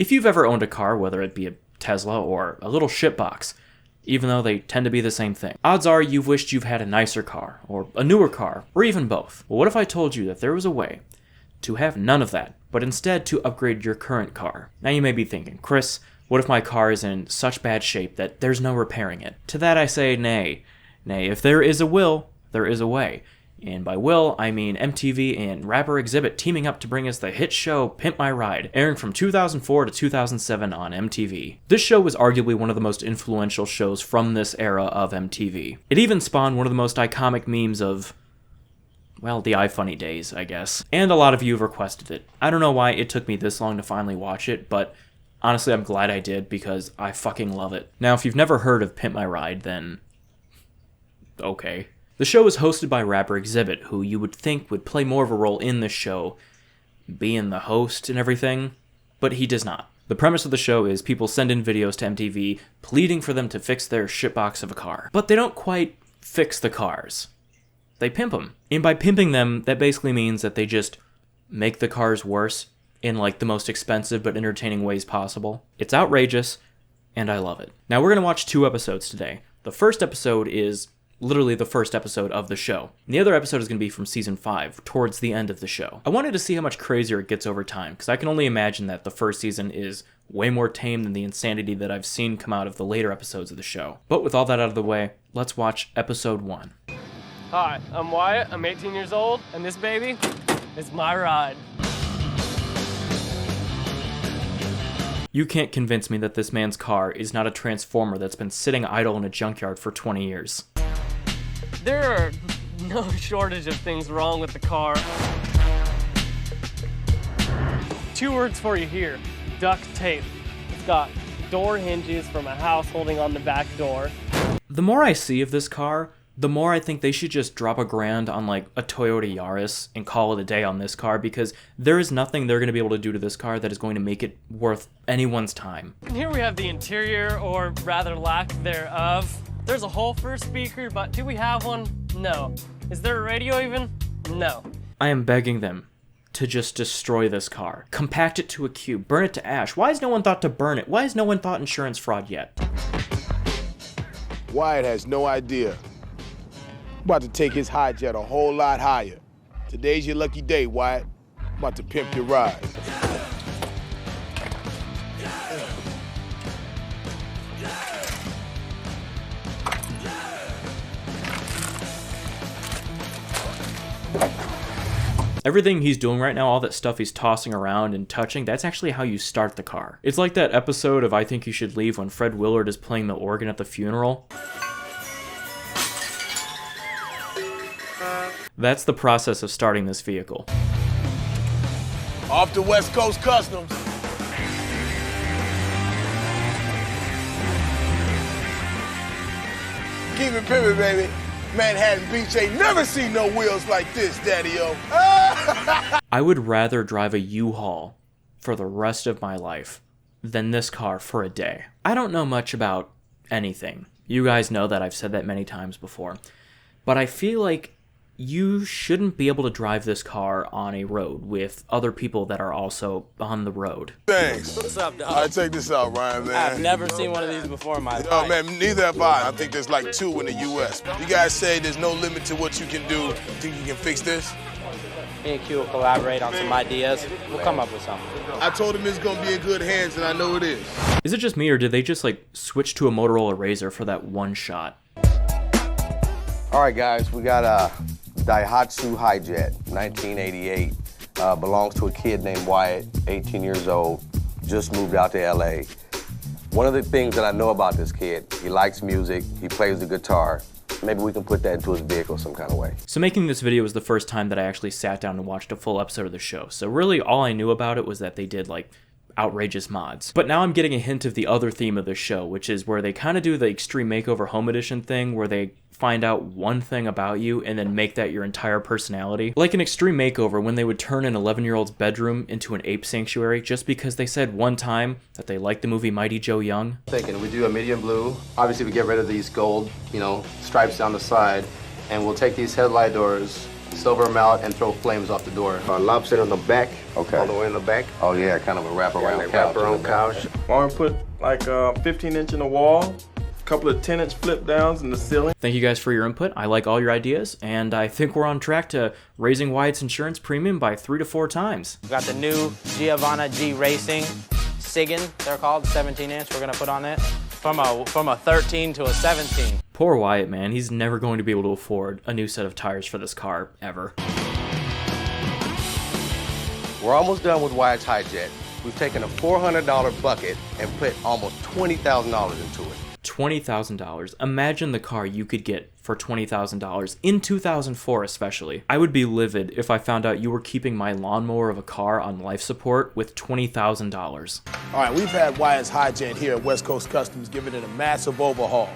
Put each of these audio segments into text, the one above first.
If you've ever owned a car, whether it be a Tesla or a little shitbox, even though they tend to be the same thing, odds are you've wished you've had a nicer car, or a newer car, or even both. Well, what if I told you that there was a way to have none of that, but instead to upgrade your current car? Now you may be thinking, Chris, what if my car is in such bad shape that there's no repairing it? To that I say, nay. Nay, if there is a will, there is a way. And by will, I mean MTV and rapper Exhibit teaming up to bring us the hit show Pimp My Ride, airing from 2004 to 2007 on MTV. This show was arguably one of the most influential shows from this era of MTV. It even spawned one of the most iconic memes of, well, the iFunny days, I guess. And a lot of you have requested it. I don't know why it took me this long to finally watch it, but honestly, I'm glad I did because I fucking love it. Now, if you've never heard of Pimp My Ride, then okay. The show is hosted by rapper Exhibit, who you would think would play more of a role in this show, being the host and everything, but he does not. The premise of the show is people send in videos to MTV pleading for them to fix their shitbox of a car. But they don't quite fix the cars. They pimp them. And by pimping them, that basically means that they just make the cars worse in like the most expensive but entertaining ways possible. It's outrageous, and I love it. Now we're going to watch 2 episodes today. The first episode is literally the first episode of the show. And the other episode is going to be from season 5, towards the end of the show. I wanted to see how much crazier it gets over time, because I can only imagine that the first season is way more tame than the insanity that I've seen come out of the later episodes of the show. But with all that out of the way, let's watch episode 1. Hi, I'm Wyatt, I'm 18 years old, and this baby is my ride. You can't convince me that this man's car is not a transformer that's been sitting idle in a junkyard for 20 years. There are no shortage of things wrong with the car. 2 words for you here: duct tape. It's got door hinges from a house holding on the back door. The more I see of this car, the more I think they should just drop $1,000 on like a Toyota Yaris and call it a day on this car, because there is nothing they're going to be able to do to this car that is going to make it worth anyone's time. And here we have the interior, or rather lack thereof. There's a hole for a speaker, but do we have one? No. Is there a radio even? No. I am begging them to just destroy this car. Compact it to a cube. Burn it to ash. Why has no one thought to burn it? Why has no one thought insurance fraud yet? Wyatt has no idea. I'm about to take his high jet a whole lot higher. Today's your lucky day, Wyatt. I'm about to pimp your ride. Everything he's doing right now, all that stuff he's tossing around and touching, that's actually how you start the car. It's like that episode of I Think You Should Leave when Fred Willard is playing the organ at the funeral. That's the process of starting this vehicle. Off to West Coast Customs. Keep it pimpin', baby. Manhattan Beach ain't never seen no wheels like this, Daddy-O. I would rather drive a U-Haul for the rest of my life than this car for a day. I don't know much about anything. You guys know that I've said that many times before. But I feel like you shouldn't be able to drive this car on a road with other people that are also on the road. Thanks. What's up, dog? All right, check this out, Ryan, man. I've never seen one of these before in my life. Oh, man, neither have I. I think there's like 2 in the U.S. You guys say there's no limit to what you can do. Think you can fix this? Me and Q will collaborate on some ideas. We'll come up with something. I told him it's going to be in good hands, and I know it is. Is it just me, or did they just like switch to a Motorola Razr for that one shot? All right, guys, we got a Daihatsu Hijet, 1988. Belongs to a kid named Wyatt, 18 years old, just moved out to LA. One of the things that I know about this kid, he likes music, he plays the guitar. Maybe we can put that into his vehicle some kind of way. So making this video was the first time that I actually sat down and watched a full episode of the show. So really all I knew about it was that they did like outrageous mods. But now I'm getting a hint of the other theme of the show, which is where they kind of do the Extreme Makeover Home Edition thing, where they find out one thing about you and then make that your entire personality. Like an Extreme Makeover, when they would turn an 11-year-old's bedroom into an ape sanctuary just because they said one time that they liked the movie Mighty Joe Young. Thinking we do a medium blue. Obviously we get rid of these gold, stripes down the side, and we'll take these headlight doors silver them out, and throw flames off the door. Lobster on the back. Okay. All the way in the back. Oh yeah, kind of a wraparound couch. Wraparound couch. Or put like 15-inch in the wall, a couple of 10-inch flip downs in the ceiling. Thank you guys for your input. I like all your ideas, and I think we're on track to raising Wyatt's insurance premium by 3 to 4 times. We got the new Giovanna G Racing Sigan, they're called, 17-inch. We're gonna put on it from a 13 to a 17. Poor Wyatt, man. He's never going to be able to afford a new set of tires for this car, ever. We're almost done with Wyatt's Hi-Jet. We've taken a $400 bucket and put almost $20,000 into it. $20,000. Imagine the car you could get for $20,000 in 2004 especially. I would be livid if I found out you were keeping my lawnmower of a car on life support with $20,000. All right, we've had Wyatt's Hi-Jet here at West Coast Customs giving it a massive overhaul.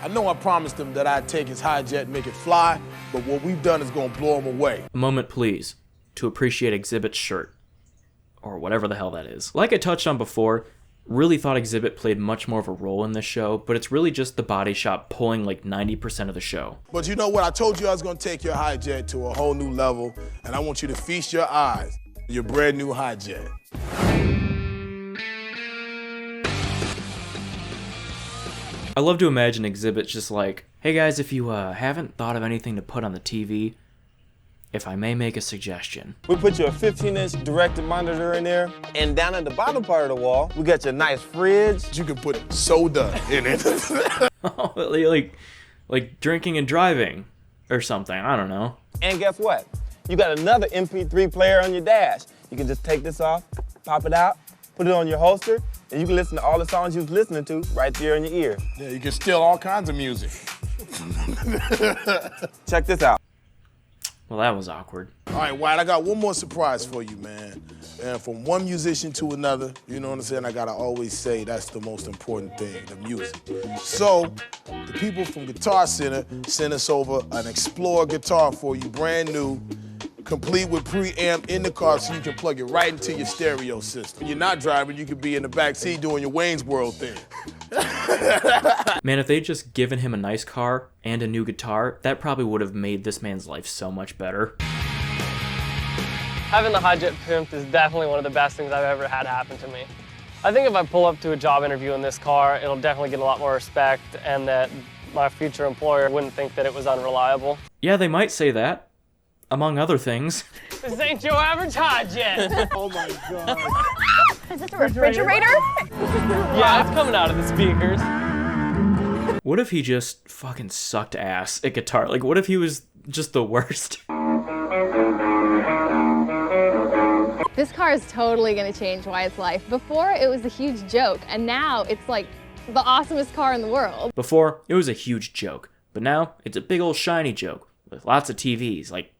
I know I promised him that I'd take his Hi-Jet and make it fly, but what we've done is gonna blow him away. A moment, please, to appreciate Exhibit's shirt. Or whatever the hell that is. Like I touched on before, really thought Exhibit played much more of a role in this show, but it's really just the body shop pulling like 90% of the show. But you know what? I told you I was gonna take your Hi-Jet to a whole new level, and I want you to feast your eyes on your brand new Hi-Jet. I love to imagine Exhibit's just like, hey guys, if you haven't thought of anything to put on the TV, if I may make a suggestion. We put you a 15-inch directed monitor in there, and down at the bottom part of the wall, we got your nice fridge. You can put soda in it. like drinking and driving or something, I don't know. And guess what? You got another MP3 player on your dash. You can just take this off, pop it out, put it on your holster, and you can listen to all the songs you was listening to right there in your ear. Yeah, you can steal all kinds of music. Check this out. Well, that was awkward. All right, Wyatt, I got one more surprise for you, man. And from one musician to another, you know what I'm saying? I gotta always say that's the most important thing, the music. So, the people from Guitar Center sent us over an Explorer guitar for you, brand new, complete with preamp in the car so you can plug it right into your stereo system. When you're not driving, you could be in the back seat doing your Wayne's World thing. Man, if they'd just given him a nice car and a new guitar, that probably would have made this man's life so much better. Having the Hi-Jet pimped is definitely one of the best things I've ever had happen to me. I think if I pull up to a job interview in this car, it'll definitely get a lot more respect, and that my future employer wouldn't think that it was unreliable. Yeah, they might say that, among other things. This ain't your average Hi-Jet. Oh my God. Is this a refrigerator? Yeah, it's coming out of the speakers. What if he just fucking sucked ass at guitar? Like, what if he was just the worst? This car is totally gonna change Wyatt's life. Before, it was a huge joke, and now it's like the awesomest car in the world. Before, it was a huge joke, but now it's a big old shiny joke with lots of TVs, like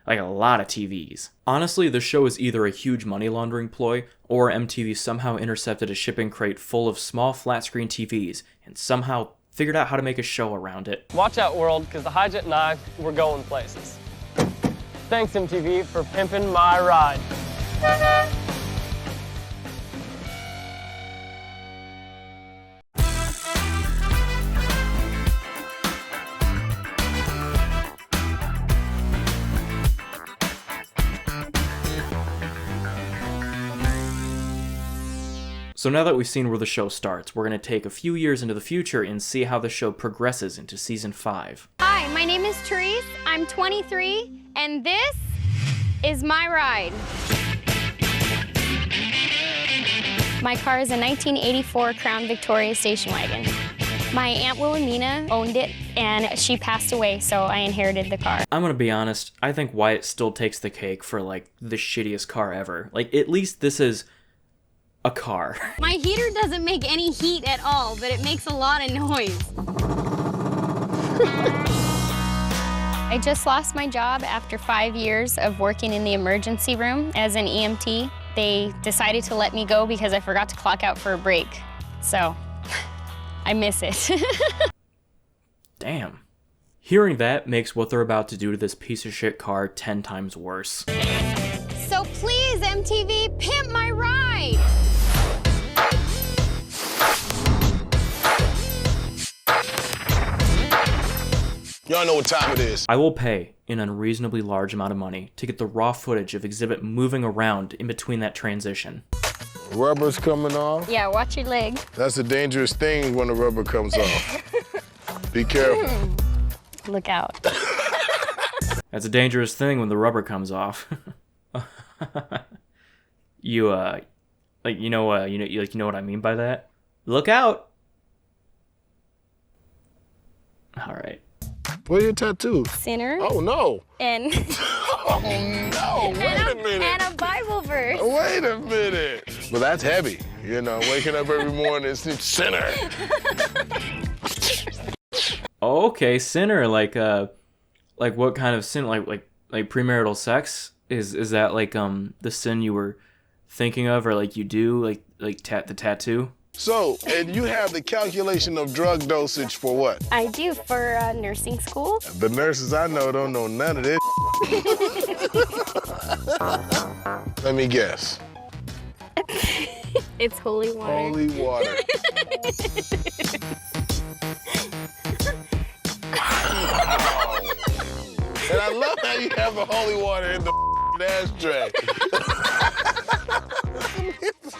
a lot of TVs. Honestly, the show is either a huge money laundering ploy, or MTV somehow intercepted a shipping crate full of small flat screen TVs and somehow figured out how to make a show around it. Watch out, world, because the Hi-Jet and I, we're going places. Thanks, MTV, for pimping my ride. So now that we've seen where the show starts, we're going to take a few years into the future and see how the show progresses into season 5. Hi, my name is Therese. I'm 23, and this is my ride. My car is a 1984 Crown Victoria station wagon. My Aunt Wilhelmina owned it, and she passed away, so I inherited the car. I'm going to be honest, I think Wyatt still takes the cake for, like, the shittiest car ever. Like, at least this is a car. My heater doesn't make any heat at all, but it makes a lot of noise. I just lost my job after 5 years of working in the emergency room as an EMT. They decided to let me go because I forgot to clock out for a break. So, I miss it. Damn. Hearing that makes what they're about to do to this piece of shit car 10 times worse. So please, MTV, pimp my ride! Yo, Y'all know what time it is. I will pay an unreasonably large amount of money to get the raw footage of Exhibit moving around in between that transition. Rubber's coming off. Yeah, watch your leg. That's a dangerous thing when the rubber comes off. Be careful. Look out. That's a dangerous thing when the rubber comes off. You know what I mean by that? Look out. All right. What are your tattoos? Sinner. Oh, no. And Oh, no. Wait a minute. and a Bible verse. Wait a minute. Well, that's heavy. You know, waking up every morning and seems sinner. Oh, okay, sinner. Like what kind of sin? Like premarital sex? Is that like the sin you were thinking of, or like you do like the tattoo? So, and you have the calculation of drug dosage for what? I do for nursing school. The nurses I know don't know none of this. Let me guess. It's holy water. Holy water. And I love how you have the holy water in the ashtray.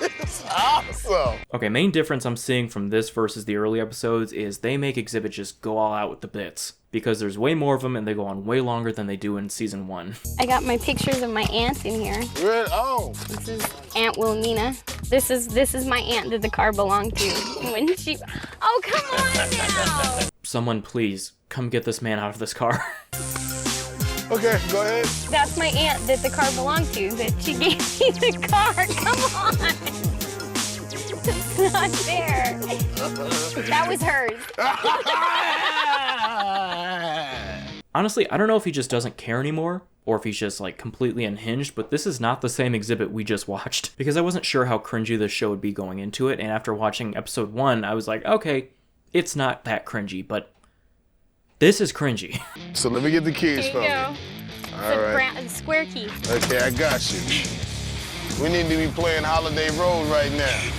It's awesome. Okay, main difference I'm seeing from this versus the early episodes is they make Exhibit just go all out with the bits, because there's way more of them and they go on way longer than they do in season 1. I got my pictures of my aunt in here. Really? Oh. This is Aunt Wilhelmina. This is my aunt that the car belonged to. When she... Oh, come on now! Someone please come get this man out of this car. Okay, go ahead. That's my aunt that the car belonged to, that she gave me the car. Come on! It's not fair. That was hers. Honestly, I don't know if he just doesn't care anymore, or if he's just like completely unhinged, but this is not the same Exhibit we just watched, because I wasn't sure how cringy this show would be going into it, and after watching episode 1, I was like, okay, it's not that cringy, but this is cringy. So let me get the keys Here from you you. go. All The square key. Okay, I got you. We need to be playing Holiday Road right now.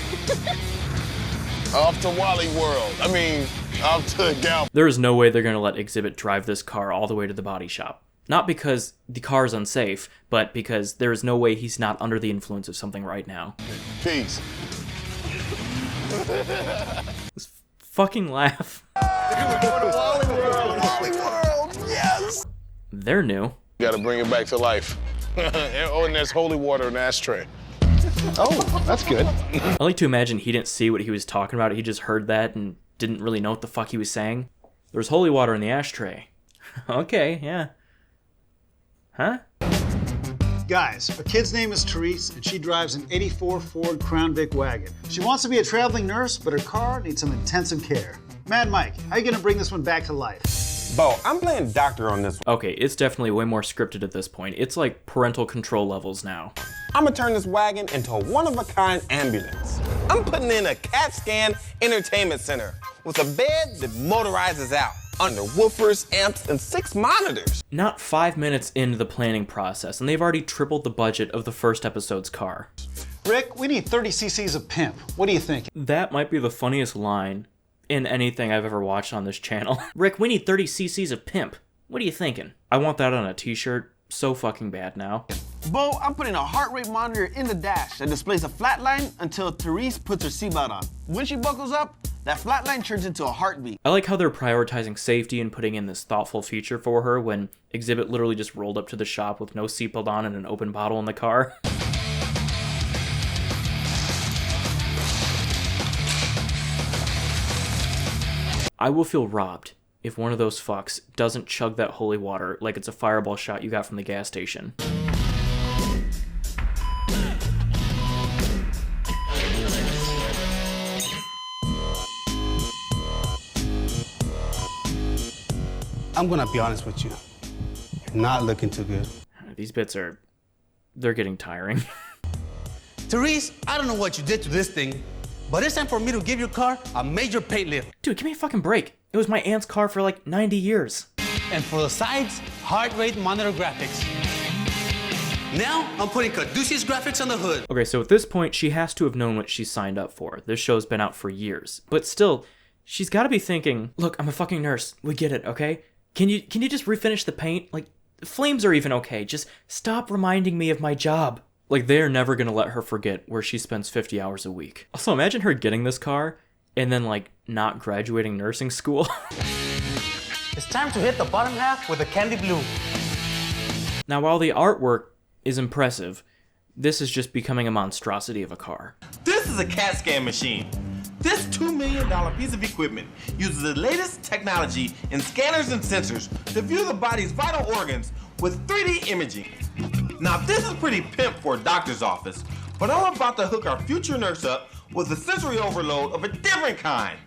Off to Wally World. I mean, off to Gal. There is no way they're going to let Exhibit drive this car all the way to the body shop. Not because the car is unsafe, but because there is no way he's not under the influence of something right now. Peace. This fucking laugh. Wally World. Wally World. Yes. They're new. Gotta bring it back to life. Oh, and there's holy water in the ashtray. Oh, that's good. I like to imagine he didn't see what he was talking about. He just heard that and didn't really know what the fuck he was saying. There's holy water in the ashtray. Okay, yeah. Huh? Guys, our kid's name is Therese, and she drives an '84 Ford Crown Vic wagon. She wants to be a traveling nurse, but her car needs some intensive care. Mad Mike, how are you gonna bring this one back to life? Bo, I'm playing doctor on this one. Okay, it's definitely way more scripted at this point. It's like parental control levels now. I'm gonna turn this wagon into a one-of-a-kind ambulance. I'm putting in a CAT scan entertainment center with a bed that motorizes out under woofers, amps, and 6 monitors. Not 5 minutes into the planning process, and they've already tripled the budget of the first episode's car. Rick, we need 30 cc's of Pimp. What do you think? That might be the funniest line in anything I've ever watched on this channel. Rick, we need 30 cc's of Pimp. What are you thinking? I want that on a t-shirt so fucking bad now. Bo, I'm putting a heart rate monitor in the dash that displays a flat line until Therese puts her seatbelt on. When she buckles up, that flat line turns into a heartbeat. I like how they're prioritizing safety and putting in this thoughtful feature for her when Exhibit literally just rolled up to the shop with no seatbelt on and an open bottle in the car. I will feel robbed if one of those fucks doesn't chug that holy water like it's a fireball shot you got from the gas station. I'm gonna be honest with you. You're not looking too good. These bits they're getting tiring. Therese, I don't know what you did to this thing, but it's time for me to give your car a major paint lift. Dude, give me a fucking break. It was my aunt's car for like 90 years. And for the sides, heart rate monitor graphics. Now, I'm putting Caduceus graphics on the hood. Okay, so at this point, she has to have known what she signed up for. This show's been out for years. But still, she's gotta be thinking, look, I'm a fucking nurse. We get it, okay? Can you just refinish the paint? Like, flames are even okay. Just stop reminding me of my job. Like, they're never gonna let her forget where she spends 50 hours a week. Also, imagine her getting this car and then, like, not graduating nursing school. It's time to hit the bottom half with a candy blue. Now, while the artwork is impressive, this is just becoming a monstrosity of a car. This is a CAT scan machine. This $2 million piece of equipment uses the latest technology in scanners and sensors to view the body's vital organs with 3D imaging. Now, this is pretty pimp for a doctor's office, but I'm about to hook our future nurse up with a sensory overload of a different kind.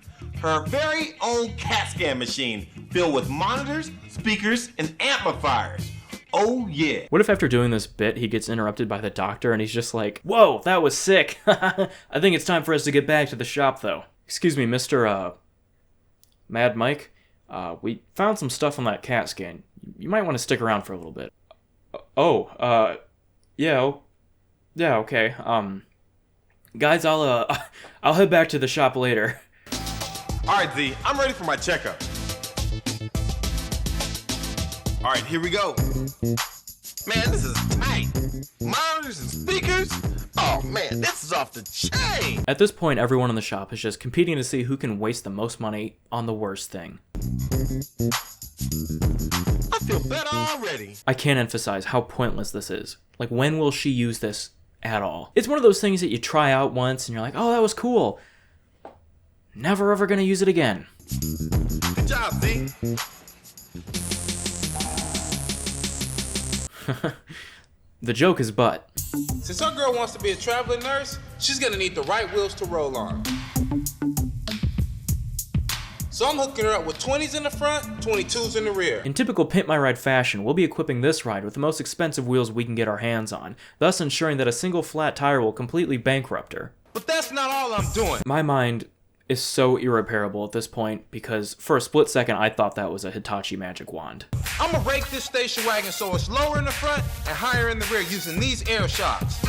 Her very own CAT scan machine filled with monitors, speakers, and amplifiers. Oh yeah. What if after doing this bit, he gets interrupted by the doctor and he's just like, whoa, that was sick. I think it's time for us to get back to the shop though. Excuse me, Mr. Mad Mike. We found some stuff on that CAT scan. You might want to stick around for a little bit. Yeah, okay. Guys, I'll head back to the shop later. All right, Z, I'm ready for my checkup. All right, here we go. Man, this is tight. Monitors and speakers. Oh man, this is off the chain. At this point, everyone in the shop is just competing to see who can waste the most money on the worst thing. I feel better already. I can't emphasize how pointless this is. Like, when will she use this at all? It's one of those things that you try out once and you're like, oh, that was cool. Never ever gonna use it again. Good job, Z. The joke is but. Since our girl wants to be a traveling nurse, she's gonna need the right wheels to roll on. So I'm hooking her up with 20s in the front, 22s in the rear. In typical Pimp My Ride fashion, we'll be equipping this ride with the most expensive wheels we can get our hands on, thus ensuring that a single flat tire will completely bankrupt her. But that's not all I'm doing. My mind is so irreparable at this point because for a split second I thought that was a Hitachi magic wand. I'm gonna rake this station wagon so it's lower in the front and higher in the rear using these air shocks.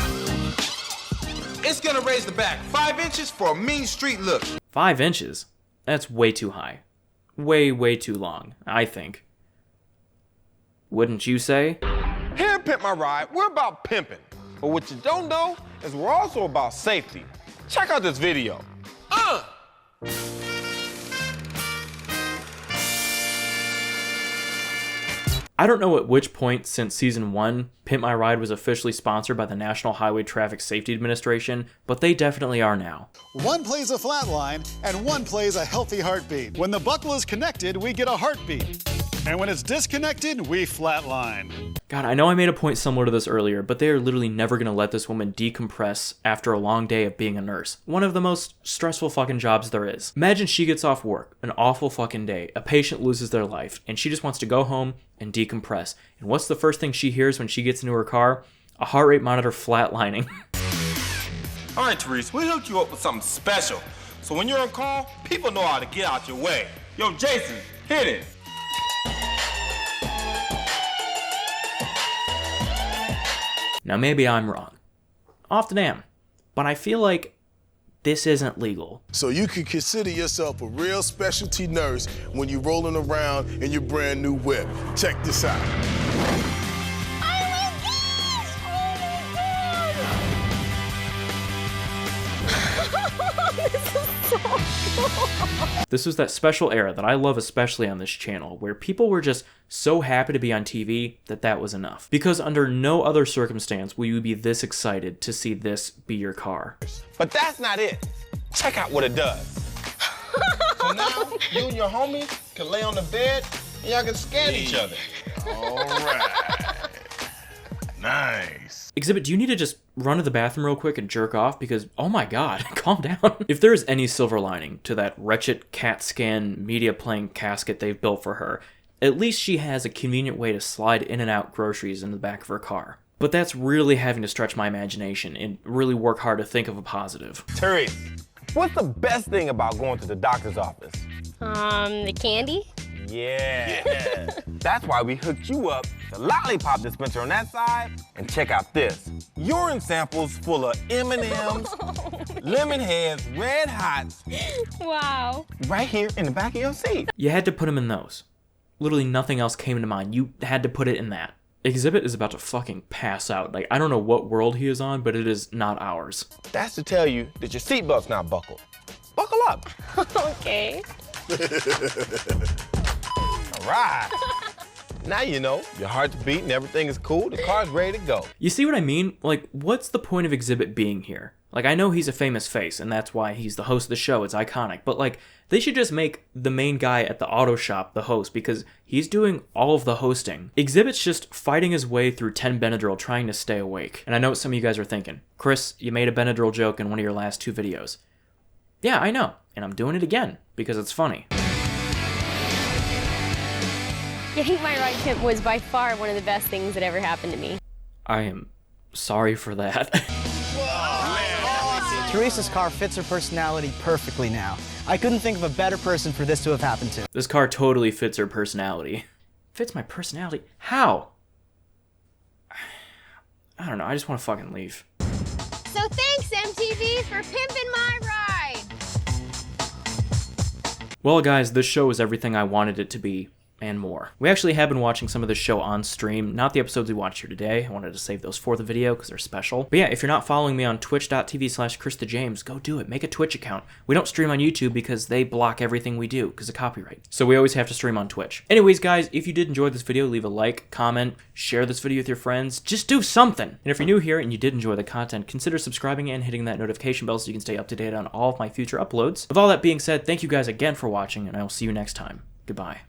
It's gonna raise the back 5 inches for a mean street look. 5 inches? That's way too high. Way too long, I think. Wouldn't you say? Here at Pimp My Ride, we're about pimping. But what you don't know is we're also about safety. Check out this video. I don't know at which point since season 1, Pimp My Ride was officially sponsored by the National Highway Traffic Safety Administration, but they definitely are now. One plays a flat line, and one plays a healthy heartbeat. When the buckle is connected, we get a heartbeat. And when it's disconnected, we flatline. God, I know I made a point similar to this earlier, but they are literally never going to let this woman decompress after a long day of being a nurse. One of the most stressful fucking jobs there is. Imagine she gets off work, an awful fucking day, a patient loses their life, and she just wants to go home and decompress. And what's the first thing she hears when she gets into her car? A heart rate monitor flatlining. All right, Therese, we hooked you up with something special. So when you're on call, people know how to get out your way. Yo, Jason, hit it. Now maybe I'm wrong. Often am. But I feel like this isn't legal. So you can consider yourself a real specialty nurse when you're rolling around in your brand new whip. Check this out. This was that special era that I love especially on this channel, where people were just so happy to be on TV that that was enough. Because under no other circumstance will you be this excited to see this be your car. But that's not it. Check out what it does. So now, you and your homies can lay on the bed and y'all can scan each other. All right. Nice. Exhibit, do you need to just run to the bathroom real quick and jerk off? Because, oh my god, calm down. If there is any silver lining to that wretched CAT scan media playing casket they've built for her, at least she has a convenient way to slide in and out groceries in the back of her car. But that's really having to stretch my imagination and really work hard to think of a positive. Therese, what's the best thing about going to the doctor's office? The candy? Yeah. That's why we hooked you up, the lollipop dispenser on that side, and check out this. Urine samples full of M&Ms, lemon heads, red hots. Wow. Right here in the back of your seat. You had to put them in those. literally nothing else came to mind. You had to put it in that. Exhibit is about to fucking pass out. Like, I don't know what world he is on, but it is not ours. That's to tell you that your seatbelt's not buckled. Buckle up. Okay. All right. Now you know, your heart's beating, everything is cool, the car's ready to go. You see what I mean? Like, what's the point of Exhibit being here? Like, I know he's a famous face, and that's why he's the host of the show, it's iconic, but like, they should just make the main guy at the auto shop the host, because he's doing all of the hosting. Exhibit's just fighting his way through 10 Benadryl trying to stay awake. And I know what some of you guys are thinking. Chris, you made a Benadryl joke in one of your last 2 videos. Yeah, I know, and I'm doing it again, because it's funny. Getting my ride Pimp was by far one of the best things that ever happened to me. I am sorry for that. Teresa's car fits her personality perfectly now. I couldn't think of a better person for this to have happened to. This car totally fits her personality. Fits my personality? How? I don't know, I just want to fucking leave. So thanks, MTV, for pimping my ride. Well, guys, this show is everything I wanted it to be. And more. We actually have been watching some of this show on stream, not the episodes we watched here today. I wanted to save those for the video because they're special. But yeah, if you're not following me on twitch.tv/ChrisTheJames, go do it. Make a Twitch account. We don't stream on YouTube because they block everything we do because of copyright. So we always have to stream on Twitch. Anyways, guys, if you did enjoy this video, leave a like, comment, share this video with your friends. Just do something. And if you're new here and you did enjoy the content, consider subscribing and hitting that notification bell so you can stay up to date on all of my future uploads. With all that being said, thank you guys again for watching, and I will see you next time. Goodbye.